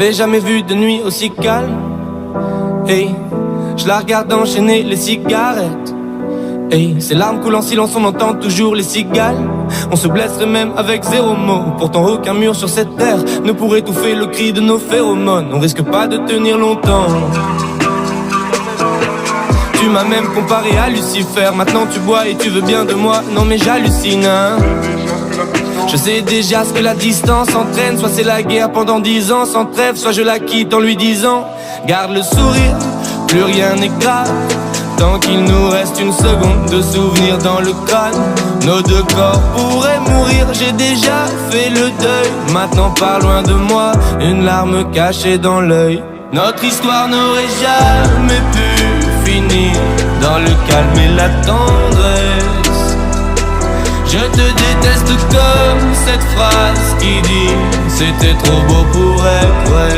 J'avais jamais vu de nuit aussi calme. Hey, je la regarde enchaîner les cigarettes. Hey, ses larmes coulent en silence, on entend toujours les cigales. On se blesserait même avec zéro mot. Pourtant aucun mur sur cette terre ne pourrait étouffer le cri de nos phéromones. On risque pas de tenir longtemps. Tu m'as même comparé à Lucifer. Maintenant tu bois et tu veux bien de moi. Non mais j'hallucine hein. Je sais déjà ce que la distance entraîne. Soit c'est la guerre pendant 10 ans sans trêve, soit je la quitte en lui disant garde le sourire, plus rien n'est grave. Tant qu'il nous reste une seconde de souvenir dans le crâne. Nos deux corps pourraient mourir, j'ai déjà fait le deuil. Maintenant pas loin de moi, une larme cachée dans l'œil. Notre histoire n'aurait jamais pu finir dans le calme et la tendresse. Je te déteste comme cette phrase qui dit c'était trop beau pour être vrai.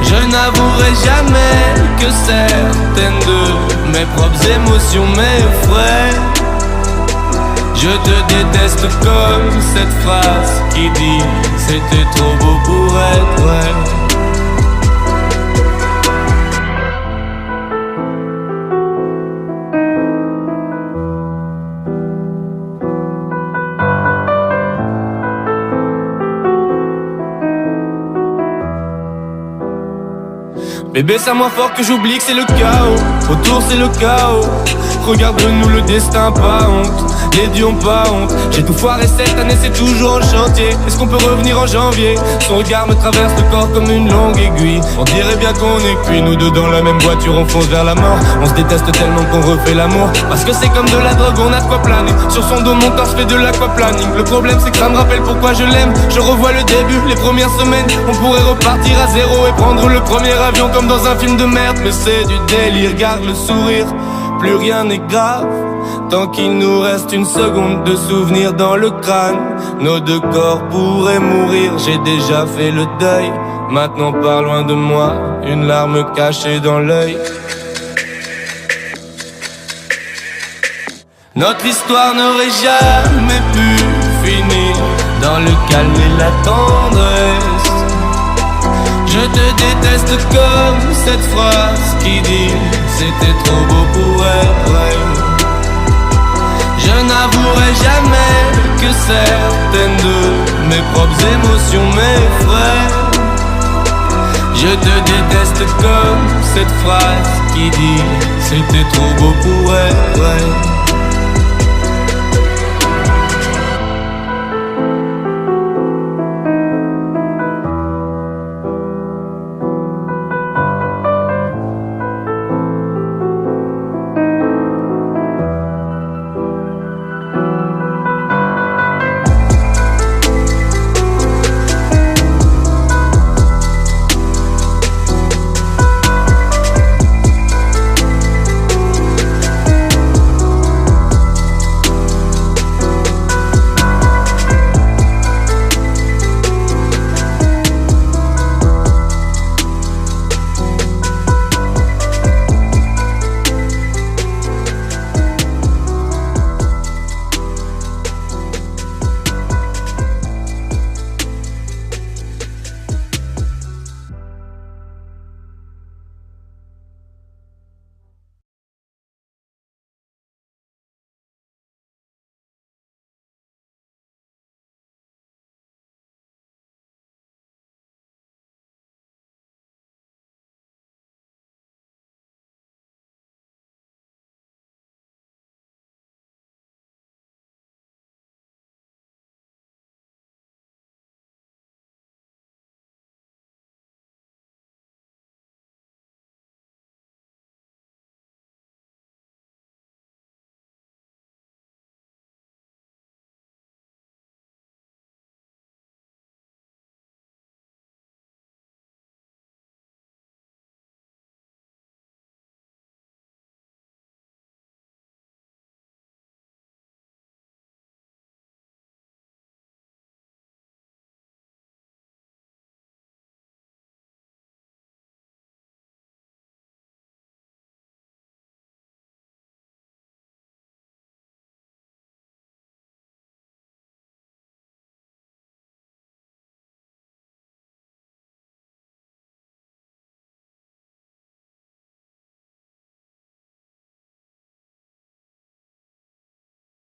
Je n'avouerai jamais que certaines de mes propres émotions m'effraient. Je te déteste comme cette phrase qui dit c'était trop beau pour être vrai. Bébé, c'est à moi fort que j'oublie que c'est le chaos. Autour c'est le chaos. Regarde-nous le destin, pas honte. Les dieux ont pas honte. J'ai tout foiré cette année, c'est toujours en chantier. Est-ce qu'on peut revenir en janvier? Son regard me traverse le corps comme une longue aiguille. On dirait bien qu'on est cuits, nous deux dans la même voiture, on fonce vers la mort. On se déteste tellement qu'on refait l'amour. Parce que c'est comme de la drogue, on a de quoi planer. Sur son dos, mon corps se fait de l'aquaplaning. Le problème c'est que ça me rappelle pourquoi je l'aime. Je revois le début, les premières semaines. On pourrait repartir à zéro et prendre le premier avion comme dans un film de merde. Mais c'est du délire, garde le sourire, plus rien n'est grave. Tant qu'il nous reste une seconde de souvenir dans le crâne. Nos deux corps pourraient mourir, j'ai déjà fait le deuil. Maintenant pas loin de moi, une larme cachée dans l'œil. Notre histoire n'aurait jamais pu finir dans le calme et la tendresse. Je te déteste comme cette phrase qui dit c'était trop beau pour être vrai. Je n'avouerai jamais que certaines de mes propres émotions m'effraient. Je te déteste comme cette phrase qui dit c'était trop beau pour être vrai.